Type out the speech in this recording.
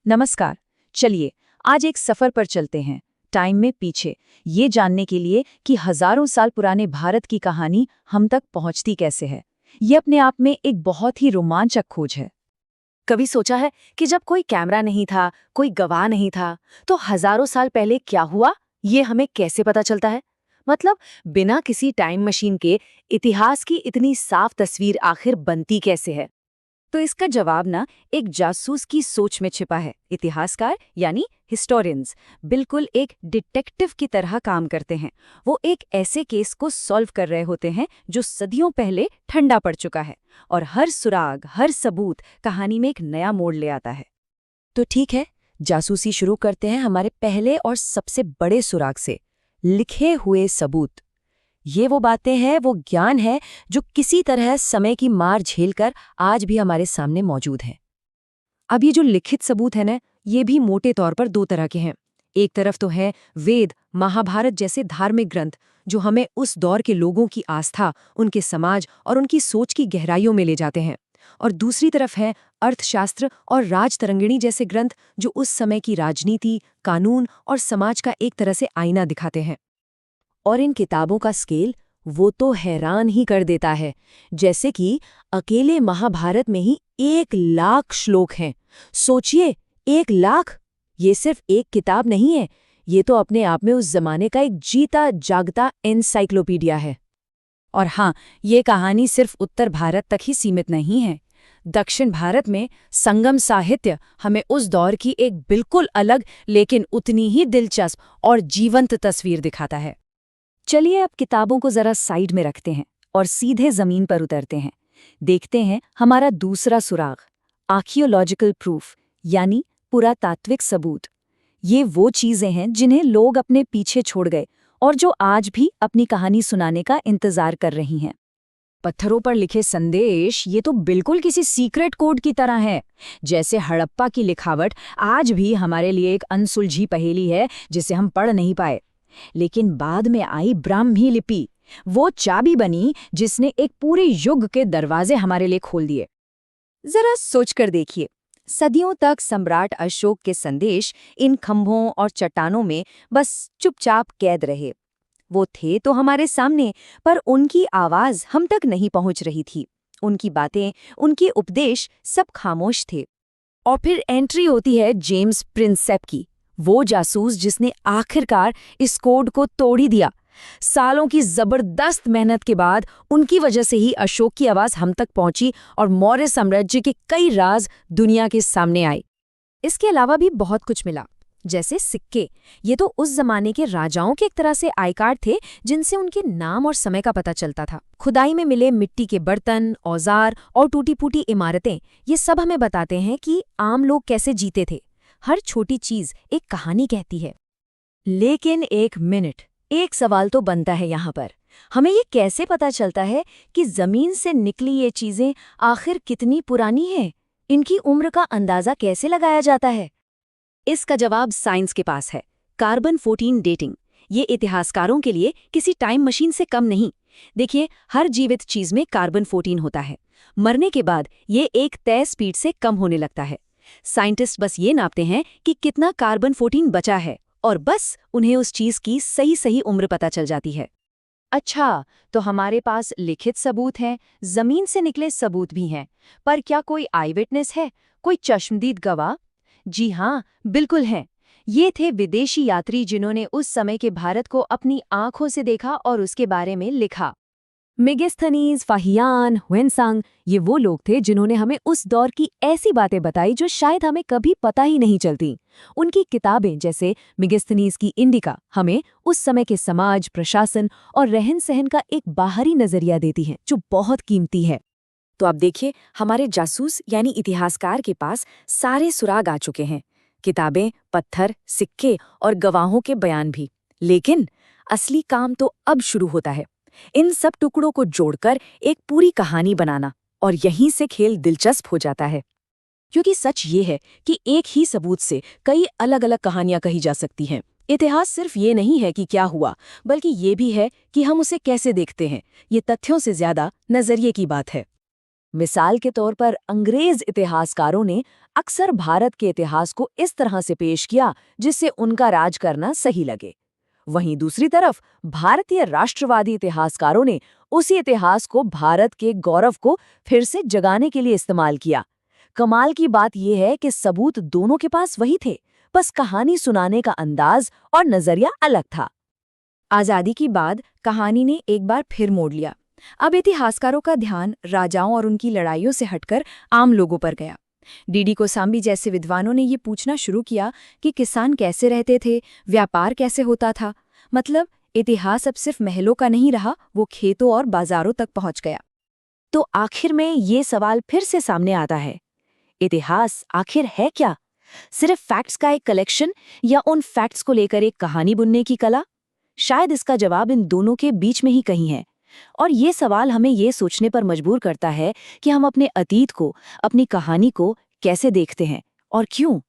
नमस्कार। चलिए आज एक सफर पर चलते हैं, टाइम में पीछे, ये जानने के लिए कि हजारों साल पुराने भारत की कहानी हम तक पहुंचती कैसे है। ये अपने आप में एक बहुत ही रोमांचक खोज है। कभी सोचा है कि जब कोई कैमरा नहीं था, कोई गवाह नहीं था, तो हजारों साल पहले क्या हुआ, ये हमें कैसे पता चलता है? मतलब बिना किसी टाइम मशीन के इतिहास की इतनी साफ तस्वीर आखिर बनती कैसे है? तो इसका जवाब ना एक जासूस की सोच में छिपा है। इतिहासकार यानी हिस्टोरियंस बिल्कुल एक डिटेक्टिव की तरह काम करते हैं। वो एक ऐसे केस को सॉल्व कर रहे होते हैं जो सदियों पहले ठंडा पड़ चुका है, और हर सुराग, हर सबूत कहानी में एक नया मोड़ ले आता है। तो ठीक है, जासूसी शुरू करते हैं हमारे पहले और सबसे बड़े सुराग से, लिखे हुए सबूत। ये वो बातें हैं, वो ज्ञान है जो किसी तरह समय की मार झेलकर आज भी हमारे सामने मौजूद है। अब ये जो लिखित सबूत है ना, ये भी मोटे तौर पर दो तरह के हैं। एक तरफ तो है वेद, महाभारत जैसे धार्मिक ग्रंथ जो हमें उस दौर के लोगों की आस्था, उनके समाज और उनकी सोच की गहराइयों में ले जाते हैं। और दूसरी तरफ है अर्थशास्त्र और राजतरंगिणी जैसे ग्रंथ जो उस समय की राजनीति, कानून और समाज का एक तरह से आईना दिखाते हैं। और इन किताबों का स्केल वो तो हैरान ही कर देता है। जैसे कि अकेले महाभारत में ही 1,00,000 श्लोक हैं। सोचिए, 1,00,000! ये सिर्फ एक किताब नहीं है, ये तो अपने आप में उस जमाने का एक जीता जागता एनसाइक्लोपीडिया है। और हाँ, ये कहानी सिर्फ उत्तर भारत तक ही सीमित नहीं है। दक्षिण भारत में संगम साहित्य हमें उस दौर की एक बिल्कुल अलग लेकिन उतनी ही दिलचस्प और जीवंत तस्वीर दिखाता है। चलिए अब किताबों को जरा साइड में रखते हैं और सीधे जमीन पर उतरते हैं। देखते हैं हमारा दूसरा सुराग, आर्कियोलॉजिकल प्रूफ यानी पुरातात्विक सबूत। ये वो चीजें हैं जिन्हें लोग अपने पीछे छोड़ गए और जो आज भी अपनी कहानी सुनाने का इंतजार कर रही हैं। पत्थरों पर लिखे संदेश ये तो बिल्कुल किसी सीक्रेट कोड की तरह है। जैसे हड़प्पा की लिखावट आज भी हमारे लिए एक अनसुलझी पहेली है जिसे हम पढ़ नहीं पाए। लेकिन बाद में आई ब्राह्मी लिपि, वो चाबी बनी जिसने एक पूरे युग के दरवाजे हमारे लिए खोल दिए। जरा सोचकर देखिए, सदियों तक सम्राट अशोक के संदेश इन खंभों और चट्टानों में बस चुपचाप कैद रहे। वो थे तो हमारे सामने, पर उनकी आवाज हम तक नहीं पहुंच रही थी। उनकी बातें, उनके उपदेश सब खामोश थे। और फिर एंट्री होती है जेम्स प्रिंसेप की, वो जासूस जिसने आखिरकार इस कोड को तोड़ ही दिया। सालों की जबरदस्त मेहनत के बाद उनकी वजह से ही अशोक की आवाज हम तक पहुंची और मौर्य साम्राज्य के कई राज दुनिया के सामने आए। इसके अलावा भी बहुत कुछ मिला, जैसे सिक्के। ये तो उस जमाने के राजाओं के एक तरह से आई कार्ड थे जिनसे उनके नाम और समय का पता चलता था। खुदाई में मिले मिट्टी के बर्तन, औजार और टूटी फूटी इमारतें, ये सब हमें बताते हैं कि आम लोग कैसे जीते थे। हर छोटी चीज एक कहानी कहती है। लेकिन एक मिनट, एक सवाल तो बनता है यहाँ पर। हमें ये कैसे पता चलता है कि जमीन से निकली ये चीजें आखिर कितनी पुरानी हैं? इनकी उम्र का अंदाजा कैसे लगाया जाता है? इसका जवाब साइंस के पास है, कार्बन 14 डेटिंग। ये इतिहासकारों के लिए किसी टाइम मशीन से कम नहीं। देखिए, हर जीवित चीज में कार्बन 14 होता है। मरने के बाद ये एक तय स्पीड से कम होने लगता है। साइंटिस्ट बस ये नापते हैं कि कितना कार्बन 14 बचा है, और बस उन्हें उस चीज की सही सही उम्र पता चल जाती है। अच्छा, तो हमारे पास लिखित सबूत हैं, जमीन से निकले सबूत भी हैं, पर क्या कोई आई विटनेस है, कोई चश्मदीद गवाह? जी हाँ, बिल्कुल हैं। ये थे विदेशी यात्री जिन्होंने उस समय के भारत को अपनी आंखों से देखा और उसके बारे में लिखा। मेगास्थनीज, फाहियान, हुएनसांग, ये वो लोग थे जिन्होंने हमें उस दौर की ऐसी बातें बताई जो शायद हमें कभी पता ही नहीं चलती। उनकी किताबें जैसे मेगास्थनीज की इंडिका हमें उस समय के समाज, प्रशासन और रहन सहन का एक बाहरी नजरिया देती हैं जो बहुत कीमती है। तो अब देखिए, हमारे जासूस यानी इतिहासकार के पास सारे सुराग आ चुके हैं, किताबें, पत्थर, सिक्के और गवाहों के बयान भी। लेकिन असली काम तो अब शुरू होता है, इन सब टुकड़ों को जोड़कर एक पूरी कहानी बनाना। और यहीं से खेल दिलचस्प हो जाता है, क्योंकि सच ये है कि एक ही सबूत से कई अलग अलग कहानियां कही जा सकती हैं। इतिहास सिर्फ ये नहीं है कि क्या हुआ, बल्कि ये भी है कि हम उसे कैसे देखते हैं। ये तथ्यों से ज्यादा नजरिए की बात है। मिसाल के तौर पर अंग्रेज इतिहासकारों ने अक्सर भारत के इतिहास को इस तरह से पेश किया जिससे उनका राज करना सही लगे। वहीं दूसरी तरफ भारतीय राष्ट्रवादी इतिहासकारों ने उसी इतिहास को भारत के गौरव को फिर से जगाने के लिए इस्तेमाल किया। कमाल की बात यह है कि सबूत दोनों के पास वही थे, बस कहानी सुनाने का अंदाज और नजरिया अलग था। आजादी के बाद कहानी ने एक बार फिर मोड़ लिया। अब इतिहासकारों का ध्यान राजाओं और उनकी लड़ाइयों से हटकर आम लोगों पर गया। डीडी कोसाम्बी जैसे विद्वानों ने ये पूछना शुरू किया कि किसान कैसे रहते थे, व्यापार कैसे होता था। मतलब इतिहास अब सिर्फ महलों का नहीं रहा, वो खेतों और बाजारों तक पहुंच गया। तो आखिर में ये सवाल फिर से सामने आता है, इतिहास आखिर है क्या? सिर्फ फैक्ट्स का एक कलेक्शन या उन फैक्ट्स को लेकर एक कहानी बुनने की कला? शायद इसका जवाब इन दोनों के बीच में ही कहीं है। और ये सवाल हमें ये सोचने पर मजबूर करता है कि हम अपने अतीत को, अपनी कहानी को कैसे देखते हैं और क्यों।